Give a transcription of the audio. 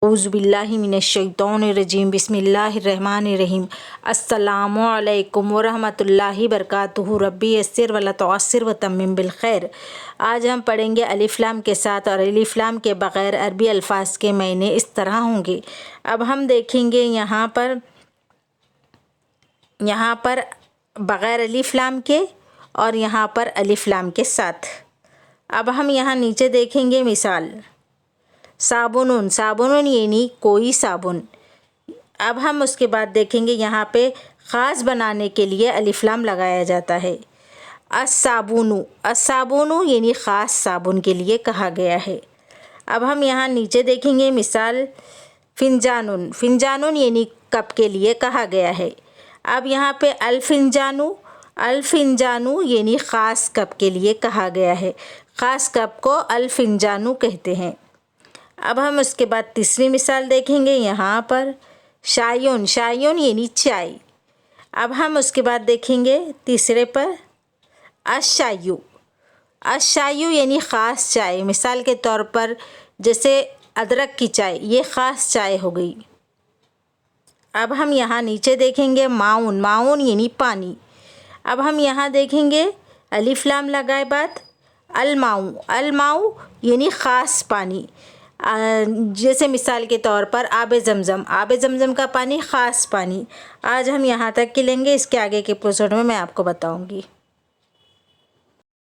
औज़ुबिल्लाहि मिनश्शैतानिर्रजीम बिस्मिल्लाहिर्रहमानिर्रहीम अस्सलामु अलैकुम वरहमतुल्लाहि बरकातुहू रब्बी यस्सिर वला तुअस्सिर व तम्मिम बिल खैर। आज हम पढ़ेंगे अलिफ लाम के साथ और अलिफ लाम के बग़ैर अरबी अल्फाज के मायने इस तरह होंगे। अब हम देखेंगे यहाँ पर बग़ैर अलिफ लाम के और यहाँ पर अलिफ लाम के साथ। अब हम यहाँ नीचे देखेंगे मिसाल साबुनुन, साबुनुन यानी कोई साबुन। अब हम उसके बाद देखेंगे यहाँ पे ख़ास बनाने के लिए अलिफ लाम लगाया जाता है। अस्साबुनु, अस्साबुनु यानी ख़ास साबुन के लिए कहा गया है। अब हम यहाँ नीचे देखेंगे मिसाल फ़िंजानुन, फ़िंजानुन यानी कप के लिए कहा गया है। अब यहाँ पे अल-फ़िंजानु, अल-फ़िंजानु यानी ख़ास कप के लिए कहा गया है। ख़ास कप को अल-फ़िंजानु कहते हैं। अब हम उसके बाद तीसरी मिसाल देखेंगे यहाँ पर शायुन, शायुन यानी चाय। अब हम उसके बाद देखेंगे तीसरे पर अशायु, अशायु यानी ख़ास चाय। मिसाल के तौर पर जैसे अदरक की चाय, ये ख़ास चाय हो गई। अब हम यहाँ नीचे देखेंगे माउन, माउन यानी पानी। अब हम यहाँ देखेंगे अलिफ लाम लगाए बाद अलमाऊ, अलमाऊ यानी ख़ास पानी। जैसे मिसाल के तौर पर आबे ज़मज़म, आबे ज़मज़म का पानी ख़ास पानी। आज हम यहाँ तक के लेंगे, इसके आगे के एपिसोड में मैं आपको बताऊँगी।